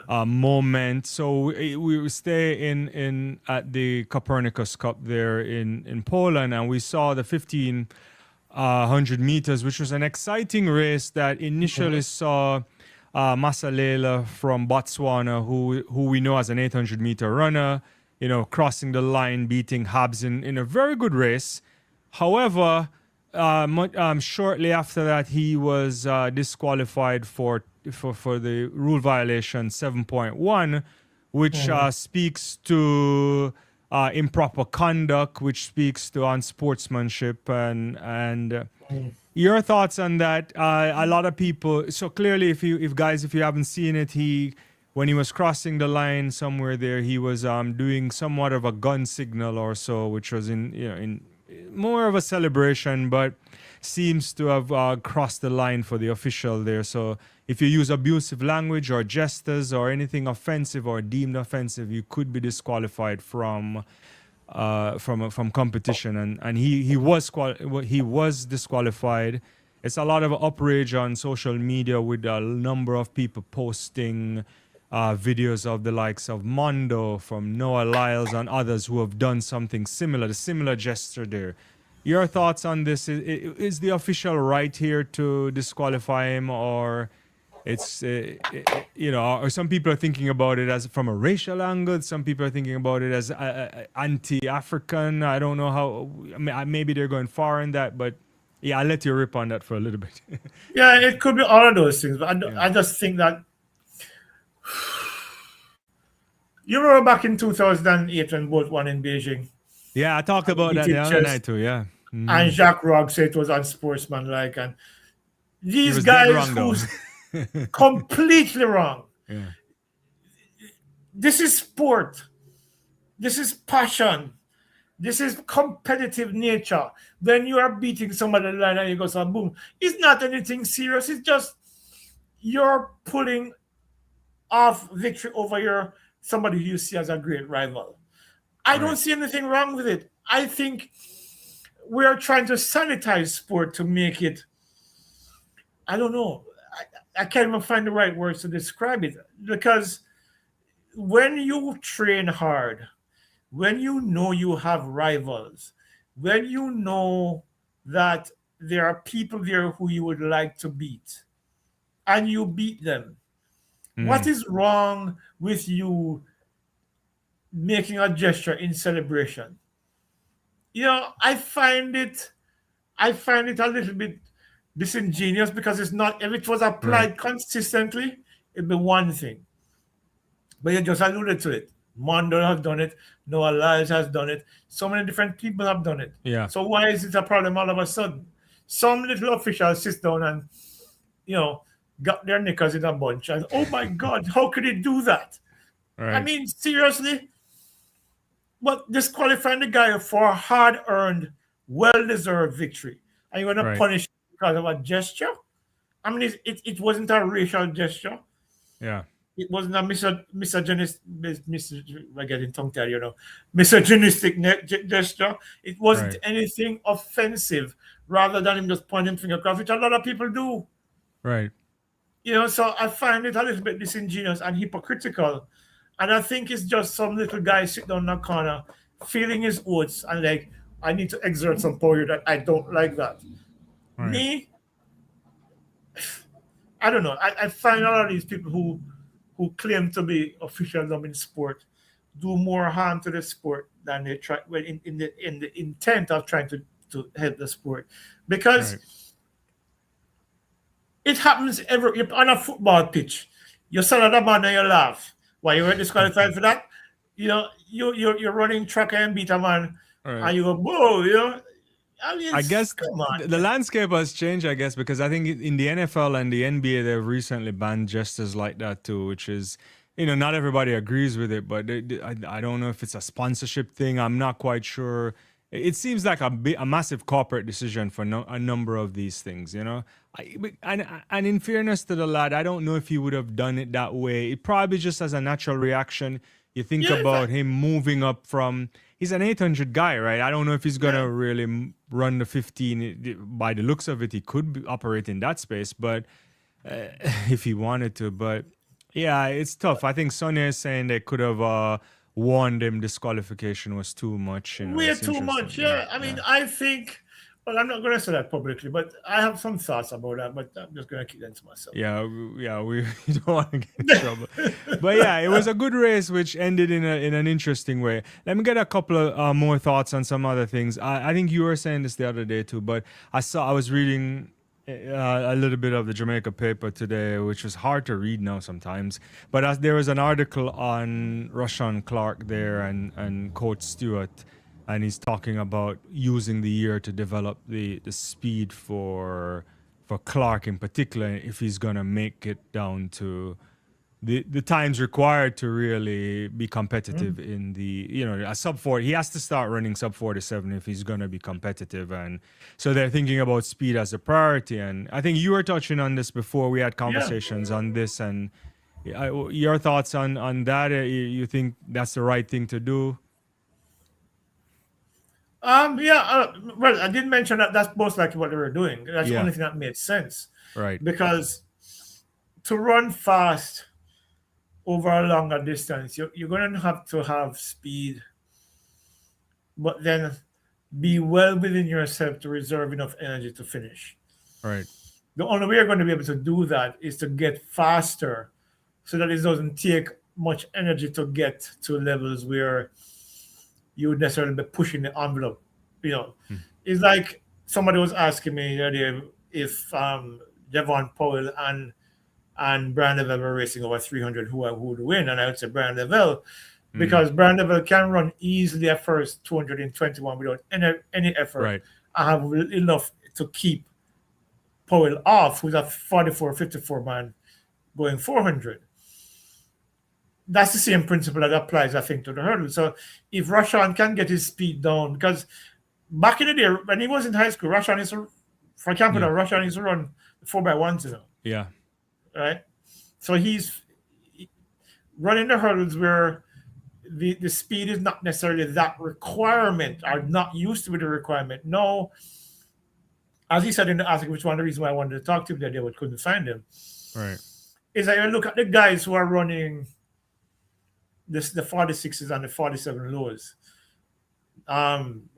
moment. So we stay in at the Copernicus Cup there in Poland, and we saw the 1500 meters, which was an exciting race that initially saw Masalela from Botswana, who we know as an 800-meter runner, crossing the line, beating Habs in a very good race. However, shortly after that, he was disqualified for the rule violation 7.1, which speaks to improper conduct, which speaks to unsportsmanship and your thoughts on that? A lot of people. So clearly, if you haven't seen it, when he was crossing the line somewhere there, he was doing somewhat of a gun signal or so, which was in more of a celebration, but seems to have crossed the line for the official there. So if you use abusive language or gestures or anything offensive or deemed offensive, you could be disqualified from competition, and he was disqualified. It's a lot of outrage on social media, with a number of people posting videos of the likes of Mondo, from Noah Lyles and others who have done something similar, the similar gesture there. Your thoughts on this? Is the official right here to disqualify him, or It's or some people are thinking about it as from a racial angle. Some people are thinking about it as anti-African. I don't know how. Maybe they're going far in that, but yeah, I'll let you rip on that for a little bit. Yeah, it could be all of those things, but Yeah. I just think that you remember back in 2008 when both won in Beijing. Yeah, I talked about that the other night too. Yeah, And Jacques Rogge said it was unsportsmanlike, and he these was dead guys wrong though. who's completely wrong. Yeah, This is sport. This is passion. This is competitive nature. When you are beating somebody in the line and you go, so boom, it's not anything serious. It's just you're pulling off victory over somebody you see as a great rival. I don't see anything wrong with it. I think we are trying to sanitize sport to make it. I don't know. I can't even find the right words to describe it, because when you train hard, when you know you have rivals, when you know that there are people there who you would like to beat, and you beat them, what is wrong with you making a gesture in celebration? I find it a little bit disingenuous, because it's not. If it was applied consistently, it'd be one thing. But you just alluded to it. Mondo has done it. Noah Lyles has done it. So many different people have done it. Yeah. So why is it a problem all of a sudden? Some little official sits down and, got their knickers in a bunch. And, oh my God, how could he do that? Right. I mean, seriously? But disqualifying the guy for a hard-earned, well-deserved victory. Are you going to punish him because of a gesture? I mean, it wasn't a racial gesture. Yeah. It wasn't a misogynistic gesture. It wasn't anything offensive, rather than him just pointing finger across, which a lot of people do. Right. So I find it a little bit disingenuous and hypocritical. And I think it's just some little guy sitting down in a corner, feeling his oats, and like, I need to exert some power that I don't like that. Right. Me, I don't know. I find a lot of these people who claim to be officialdom in sport do more harm to the sport than they try in the intent of trying to help the sport, because it happens you're on a football pitch, you saw another man and you laugh. Why, you were disqualified for that? You're running track and beat a man, and you go, whoa, I guess the landscape has changed, I guess, because I think in the NFL and the NBA, they've recently banned gestures like that too, which is, not everybody agrees with it, but I don't know if it's a sponsorship thing. I'm not quite sure. It seems like a massive corporate decision for a number of these things, and in fairness to the lad, I don't know if he would have done it that way. It probably just as a natural reaction. You think about him moving up from, he's an 800 guy, right? I don't know if he's going to really run the 15. By the looks of it, he could operate in that space, but if he wanted to. But yeah, it's tough. I think Sonia is saying they could have warned him disqualification was too much. Way too much, yeah. I mean, I think, well, I'm not going to say that publicly, but I have some thoughts about that, but I'm just going to keep them to myself. Yeah, we don't want to get in trouble. But yeah, it was a good race, which ended in an interesting way. Let me get a couple of more thoughts on some other things. I think you were saying this the other day too, but I was reading a little bit of the Jamaica paper today, which was hard to read now sometimes. But there was an article on Rashawn Clark there and Coach Stewart, and he's talking about using the year to develop the speed for Clark in particular, if he's gonna make it down to the times required to really be competitive in a sub 40. He has to start running sub 47 if he's gonna be competitive, and so they're thinking about speed as a priority. And I think you were touching on this before. We had conversations on this, and your thoughts on that. You think that's the right thing to do? Well, I did mention that that's most likely what they were doing. That's the only thing that made sense. Right. Because to run fast over a longer distance, you're going to have speed, but then be well within yourself to reserve enough energy to finish. Right. The only way you're going to be able to do that is to get faster so that it doesn't take much energy to get to levels where you would necessarily be pushing the envelope. You know, it's like somebody was asking me the other day if Devon Powell and Brian Lavelle were racing over 300, who would win, and I would say Brian Lavelle, because Brian Lavelle can run easily at first 221 without any effort. Right. I have enough to keep Powell off, who's a 44, 54 man going 400. That's the same principle that applies, I think, to the hurdle. So if Rashawn can get his speed down, because back in the day, when he was in high school, Rashawn used to, for Camperdown, Rashawn used to run 4x1s, you know. Yeah. Right? So he's running the hurdles where the speed is not necessarily that requirement, or not used to be the requirement. No, as he said in the article, which one of the reasons why I wanted to talk to him that day but couldn't find him, Right. is that you look at the guys who are running the 46s and the 47 lows.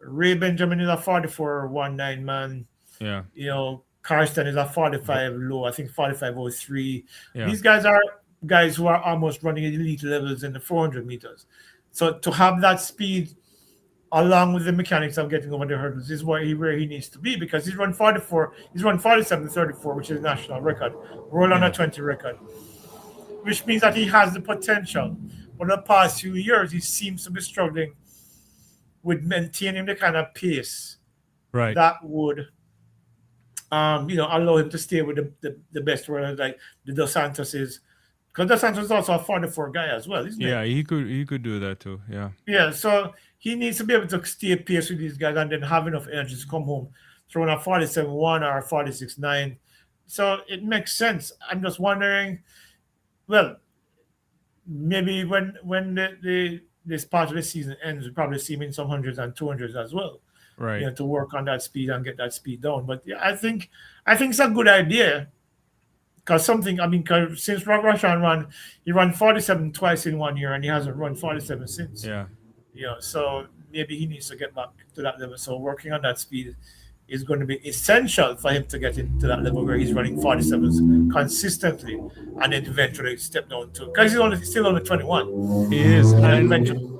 Ray Benjamin is a 44.19 man. Yeah. You know, Karsten is a 45 low, I think 45.03. Yeah. These guys are guys who are almost running at elite levels in the 400 meters. So to have that speed along with the mechanics of getting over the hurdles is where he needs to be, because he's run 47.34, which is a national record, roll on a 20 record, which means that he has the potential. But the past few years, he seems to be struggling with maintaining the kind of pace that would allow him to stay with the best runners like the Dos Santoses. Because Dos Santos is also a 44 guy as well, isn't he? Yeah, he could do that too. Yeah. Yeah, so he needs to be able to stay pace with these guys and then have enough energy to come home, throwing a 47.1 or a 46.9. So it makes sense. I'm just wondering, well, maybe when this part of the season ends, we'll probably see him in some hundreds and 200s as well. Right. You know, to work on that speed and get that speed down. But yeah, I think it's a good idea. Because since Rashawn he ran 47 twice in 1 year and he hasn't run 47 since. Yeah. You know, so maybe he needs to get back to that level. So working on that speed is going to be essential for him to get into that level where he's running 47s consistently and then eventually step down to, because he's still only 21. He is. And eventually,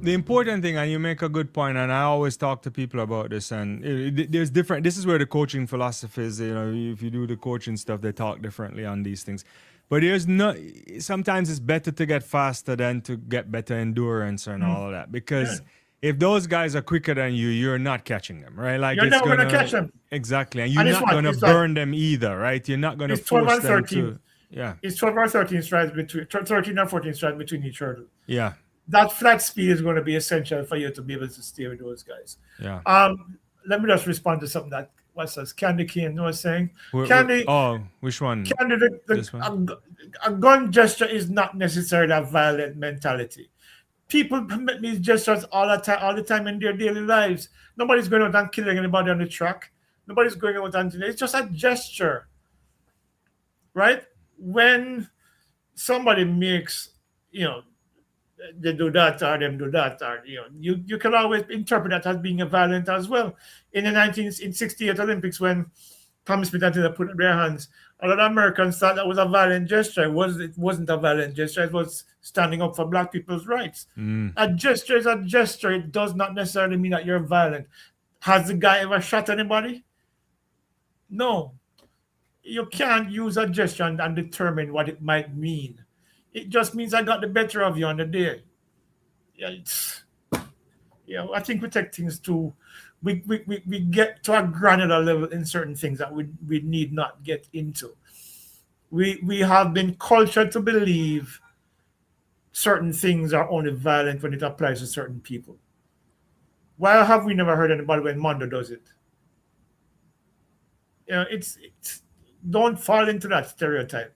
the important thing, and you make a good point, and I always talk to people about this, and there's different, this is where the coaching philosophy is, you know, if you do the coaching stuff, they talk differently on these things. But sometimes it's better to get faster than to get better endurance and all of that, because if those guys are quicker than you, you're not catching them, right? Like you're never going to catch them. Exactly. And you're not going to burn them either, right? You're not going to force them to. Yeah. It's 12 or 13 strides between, 13 or 14 strides between each hurdle. Yeah. That flat speed is going to be essential for you to be able to stay with those guys. Yeah. Let me just respond to something that Candy Kane was saying. Candy. Oh, which one? Candy, this one? A gun gesture is not necessarily a violent mentality. People commit these gestures all the time in their daily lives. Nobody's going out and killing anybody on the track. Nobody's going out and it's just a gesture, right? When somebody makes, they do that or them do that, or you can always interpret that as being a violent as well. In the 68 Olympics, when Thomas Smith and Taylor put up their hands, a lot of Americans thought that was a violent gesture. It wasn't a violent gesture. It was standing up for Black people's rights. A gesture is a gesture. It does not necessarily mean that you're violent. Has the guy ever shot anybody? No. You can't use a gesture and determine what it might mean. It just means I got the better of you on the day. I think we take things to, we get to a granular level in certain things that we need not get into. We have been cultured to believe certain things are only violent when it applies to certain people. Why have we never heard anybody when Mondo does it? It's don't fall into that stereotype.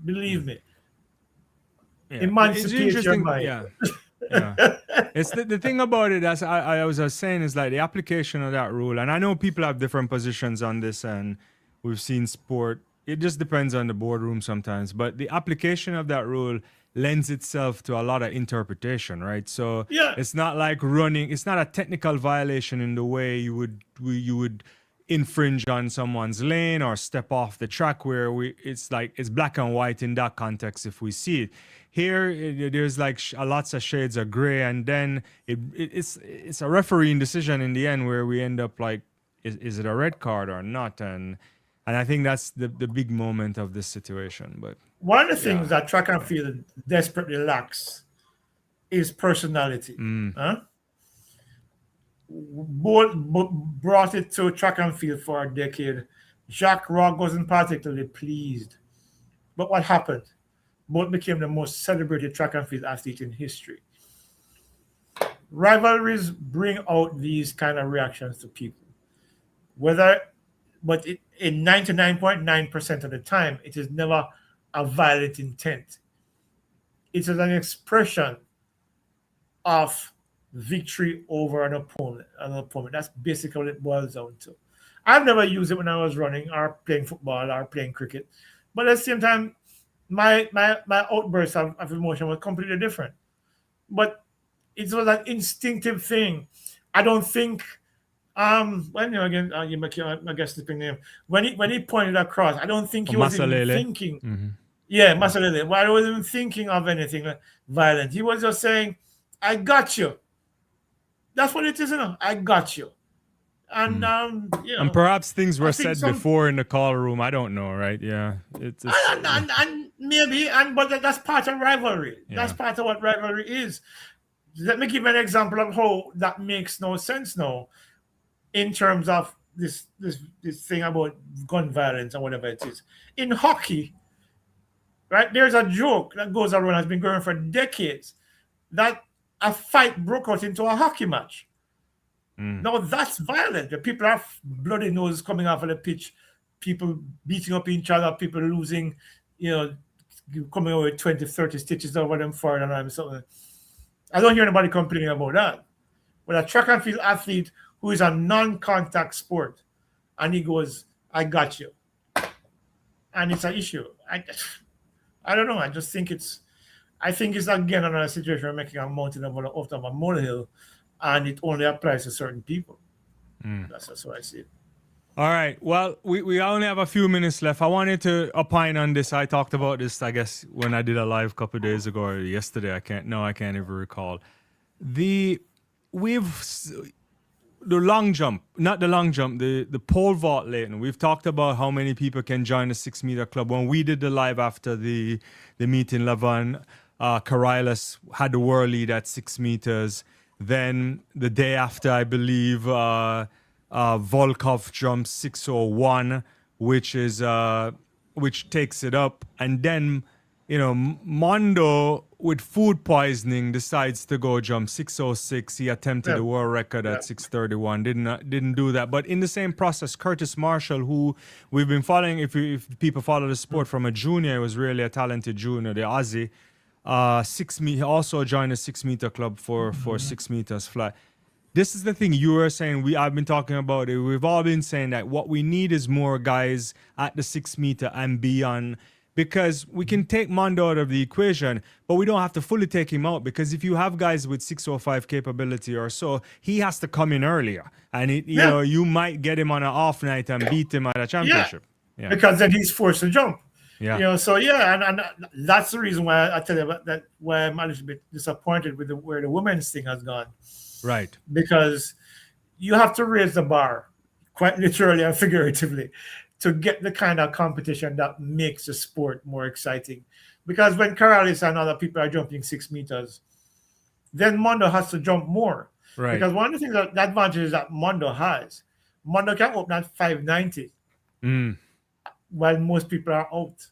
Believe me. Emancipate your mind. Yeah. It's the thing about it, as I was saying, is like the application of that rule. And I know people have different positions on this, and we've seen sport. It just depends on the boardroom sometimes. But the application of that rule lends itself to a lot of interpretation, right? So it's not like running. It's not a technical violation in the way you would infringe on someone's lane or step off the track where it's black and white in that context if we see it. Here, there's like lots of shades of gray, and then it's a refereeing decision in the end where we end up like, is it a red card or not? And I think that's the big moment of this situation. But one of the things that track and field desperately lacks is personality. Huh? Both brought it to track and field for a decade. Jacques Rogge wasn't particularly pleased. But what happened? Both became the most celebrated track and field athlete in history. Rivalries bring out these kind of reactions to people. But in 99.9% of the time, it is never a violent intent. It is an expression of victory over an opponent. That's basically what it boils down to. I've never used it when I was running or playing football or playing cricket, but at the same time, my outburst of emotion was completely different. But it was an instinctive thing. I don't think. Again, I guess the name. When he pointed across, I don't think he was even thinking. Mm-hmm. Yeah, Masalele. Well, I wasn't even thinking of anything violent. He was just saying, "I got you." That's what it is, I got you. And and perhaps things were said before in the call room. I don't know, right? Yeah, and maybe, but that's part of rivalry. Yeah. That's part of what rivalry is. Let me give an example of how that makes no sense now, in terms of this thing about gun violence and whatever it is. In hockey, right? There's a joke that goes around, has been going for decades, that a fight broke out into a hockey match. Now that's violent. The people have bloody noses coming off of the pitch, people beating up each other, people losing, coming away with 20, 30 stitches over them for it and something. I don't hear anybody complaining about that. But a track and field athlete who is a non-contact sport, and he goes, "I got you," and it's an issue. I don't know. I think it's again another situation where making a mountain out of a molehill, and it only applies to certain people. That's what I see it. All right. Well, we only have a few minutes left. I wanted to opine on this. I talked about this, I guess, when I did a live a couple of days ago or yesterday. I can't even recall. The long jump, not the long jump, the pole vault, Leighton. We've talked about how many people can join the 6 meter club. When we did the live after the meet in Lavan, Karailas had the world lead at 6 meters. Then the day after, I believe, Volkov jumps 6:01, which takes it up. And then, Mondo with food poisoning decides to go jump 6:06. He attempted the world record at 6:31. Didn't do that. But in the same process, Curtis Marshall, who we've been following, if people follow the sport from a junior, he was really a talented junior, the Aussie. 6 meter, also joined the 6 meter club for 6 meters fly. This is the thing you were saying. I've been talking about it. We've all been saying that what we need is more guys at the 6 meter and beyond, because we can take Mondo out of the equation, but we don't have to fully take him out, because if you have guys with 605 capability or so, he has to come in earlier, and you might get him on an off night and beat him at a championship. Yeah. Because then he's forced to jump. Yeah. And that's the reason why I tell you that why I'm a little bit disappointed with where the women's thing has gone. Right. Because you have to raise the bar, quite literally and figuratively, to get the kind of competition that makes the sport more exciting. Because when Karailas and other people are jumping 6 meters, then Mondo has to jump more. Right. Because one of the things the advantage is that Mondo has, Mondo can open at 590. While most people are out.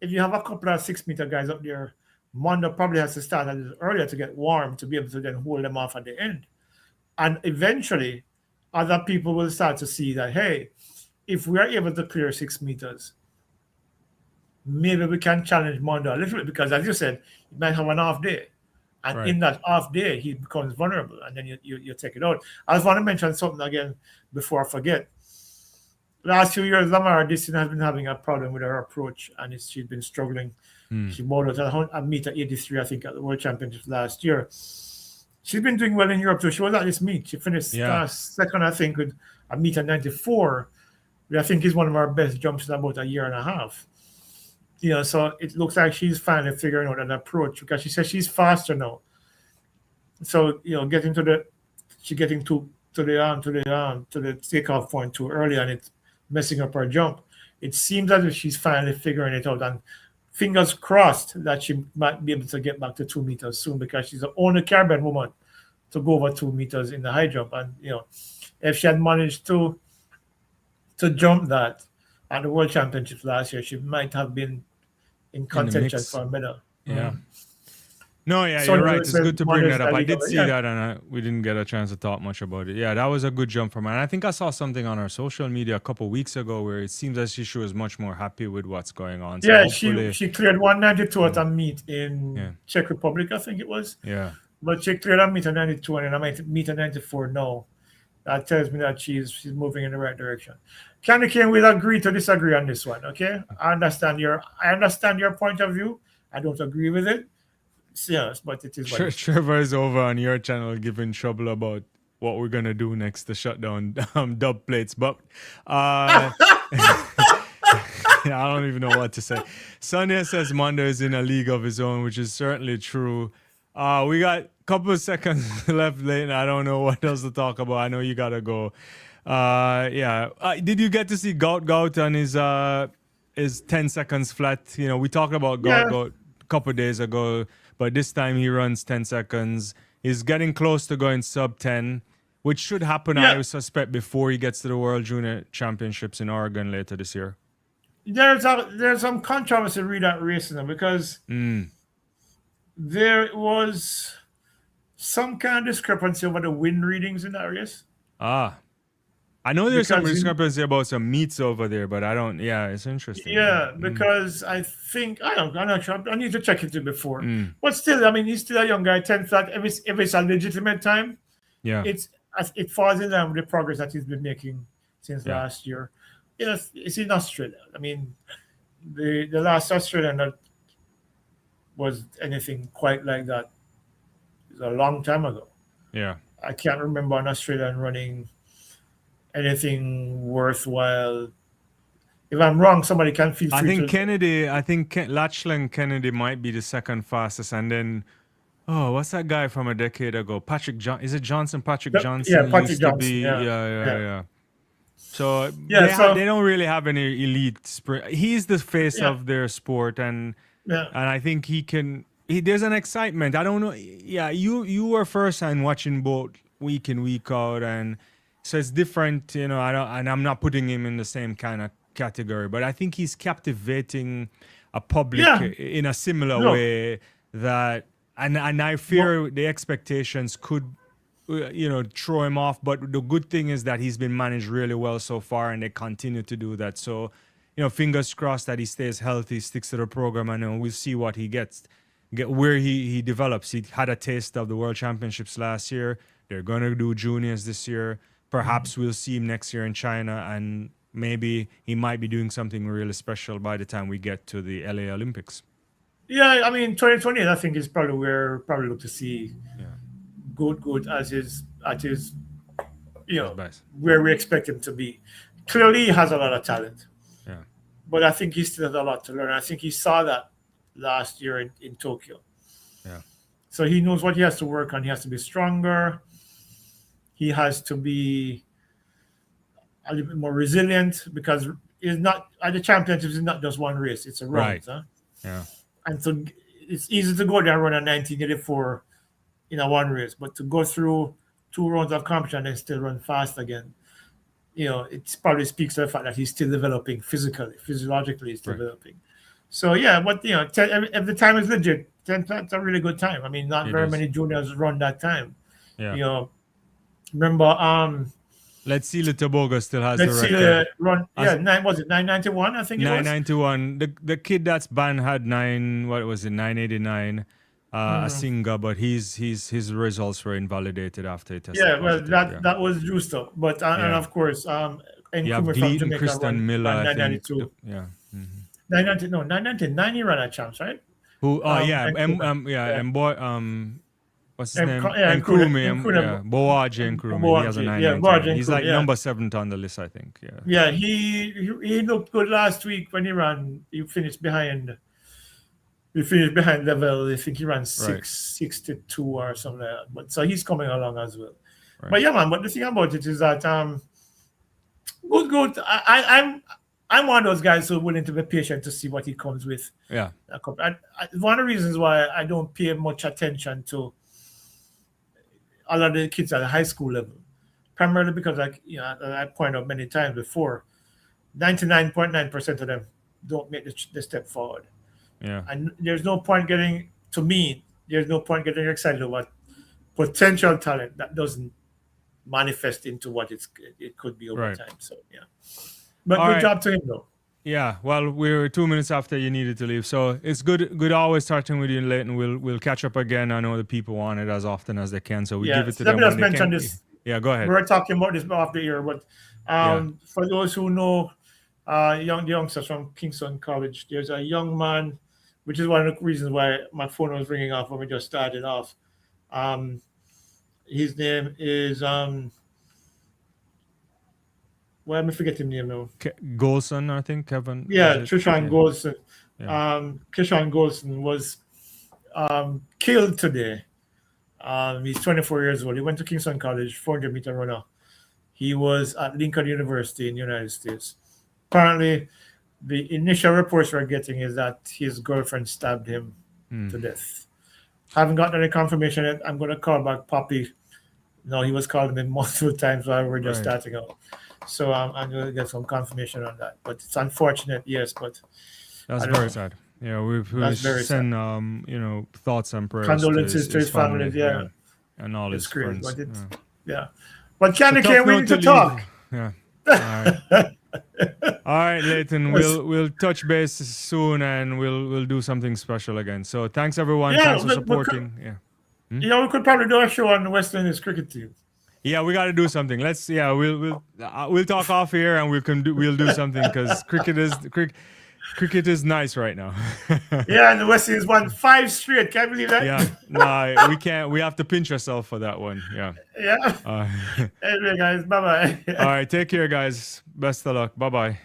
If you have a couple of 6 meter guys up there, Mondo probably has to start a little earlier to get warm to be able to then hold them off at the end. And eventually, other people will start to see that, hey, if we are able to clear 6 meters, maybe we can challenge Mondo a little bit, because as you said, he might have an off day. And in that off day, he becomes vulnerable, and then you take it out. I just want to mention something again before I forget. Last few years, Lamar Dixon has been having a problem with her approach, and she's been struggling. She modeled at 1 meter 83, I think, at the World Championships last year. she's been doing well in Europe too. She was at this meet. She finished second, I think, with a meet at 94. Which I think is one of our best jumps in about a year and a half. So it looks like she's finally figuring out an approach because she says she's faster now. So getting to the takeoff point too early and it's messing up her jump. It seems as if she's finally figuring it out, and fingers crossed that she might be able to get back to 2 meters soon because she's the only Caribbean woman to go over 2 meters in the high jump. And if she had managed to jump that at the World Championships last year, she might have been in contention for a medal. Yeah. No, yeah, So you're right. It's good to bring that up. I did illegal, see that, and we didn't get a chance to talk much about it. Yeah, that was a good jump from her. And I think I saw something on her social media a couple of weeks ago where it seems as she was much more happy with what's going on. So she cleared 192 at a meet in Czech Republic, I think it was. Yeah. But she cleared a meet at 92, and I might meet at 94 now. That tells me that she's moving in the right direction. Candy Cane will agree to disagree on this one, okay? I understand your point of view. I don't agree with it. Yes, but it is what Trevor is over on your channel giving trouble about what we're gonna do next to shut down dub plates, but I don't even know what to say. Sonia says Mondo is in a league of his own, which is certainly true. We got a couple of seconds left, Leighton. I don't know what else to talk about. I know you gotta go. Did you get to see Gout on his 10 seconds flat? We talked about Gout a couple of days ago, but this time he runs 10 seconds. He's getting close to going sub 10, which should happen, I would suspect, before he gets to the World Junior Championships in Oregon later this year. There's some controversy with that race because there was some kind of discrepancy over the wind readings in that race. I know there's some discrepancy about some meets over there, but I don't. Yeah, it's interesting. Yeah, because I think I'm not sure. I need to check it before. But still, I mean, he's still a young guy. 10 flat. If it's a legitimate time, it falls in line with the progress that he's been making since last year. It's in Australia. I mean, the last Australian that was anything quite like that is a long time ago. Yeah, I can't remember an Australian running anything worthwhile. If I'm wrong, somebody can feel free. I think Lachlan Kennedy might be the second fastest, and then what's that guy from a decade ago? Is it Johnson? Patrick Johnson. Yeah, Patrick Johnson. Yeah. So they don't really have any elite sprint. He's the face of their sport, and I think he can. There's an excitement. I don't know. Yeah, you were first hand watching both week in week out, and so it's different, and I'm not putting him in the same kind of category, but I think he's captivating a public in a similar way that, and I fear the expectations could, throw him off. But the good thing is that he's been managed really well so far, and they continue to do that. So, fingers crossed that he stays healthy, sticks to the program, and we'll see what he gets, where he develops. He had a taste of the World Championships last year. They're going to do juniors this year. Perhaps we'll see him next year in China, and maybe he might be doing something really special by the time we get to the LA Olympics. Yeah, I mean, 2020, I think is probably where look to see good at his where we expect him to be. Clearly, he has a lot of talent. Yeah, but I think he still has a lot to learn. I think he saw that last year in Tokyo. Yeah. So he knows what he has to work on. He has to be stronger. He has to be a little bit more resilient because it's not at the championships. It's not just one race; it's a run. Right. Huh? Yeah. And so it's easy to go there and run a 1984 in a one race, but to go through 2 rounds of competition and still run fast again, it probably speaks to the fact that he's still developing physiologically, he's still developing. So but if the time is legit, then that's a really good time. I mean, not very many juniors run that time. Yeah. Remember, Let's see, Tobago still has let's the see record. the run. Was it 991? I think it was 991. The kid that's banned had 989. Asinga, but his results were invalidated after he tested. Yeah, well, that was juiced up, but and of course, you have Gleaton, Kristen Miller, 992. 999 he ran at champs, right? Who? And boy, what's his name? Nkrumah. Boaji Nkrumah. He has a 9.9. Yeah, Boaji He's like Nkrumah, number 7 on the list, I think. Yeah. Yeah, he looked good last week when he ran. He finished behind. He finished behind level. I think he ran 6:62 or something like that. But so he's coming along as well. Right. But yeah, man. But the thing about it is that good. I'm one of those guys who are willing to be patient to see what he comes with. Yeah. One of the reasons why I don't pay much attention to a lot of the kids at the high school level, primarily because, I point out many times before, 99.9% of them don't make the step forward. Yeah. And there's no point getting excited about potential talent that doesn't manifest into what it could be over time. So yeah. But good job to him, though. Yeah, well, we're 2 minutes after you needed to leave, so it's good always starting with you, Leighton. We'll catch up again. I know the people want it as often as they can, so we give it to them. Let me just mention this. Yeah, go ahead. We were talking about this off the air, but for those who know the youngsters from Kingston College, there's a young man, which is one of the reasons why my phone was ringing off when we just started off. His name is well, I'm forgetting his name now. Golson, I think, Kevin. Yeah, Trishan Golson. Yeah. Trishan Golson was killed today. He's 24 years old. He went to Kingston College, 400-meter runner. He was at Lincoln University in the United States. Apparently, the initial reports we're getting is that his girlfriend stabbed him to death. Haven't gotten any confirmation yet. I'm going to call back Poppy. No, he was calling me multiple times while we were just starting out. So I'm going to get some confirmation on that. But it's unfortunate, yes. But that's very sad. Yeah, we send thoughts and prayers. Condolences to his family, and all his friends. But But Candy can't wait to talk. Yeah. All right. All right, Leighton. We'll touch base soon, and we'll do something special again. So thanks everyone. Thanks for supporting. We could probably do a show on the West Indies cricket team. Yeah, we got to do something. We'll talk off here, and we'll do something because cricket is nice right now. Yeah, and the West Indies won 5 straight. Can you believe that? Yeah, no, we can't. We have to pinch ourselves for that one. Yeah. Yeah. Anyway, guys, bye bye. All right, take care, guys. Best of luck. Bye bye.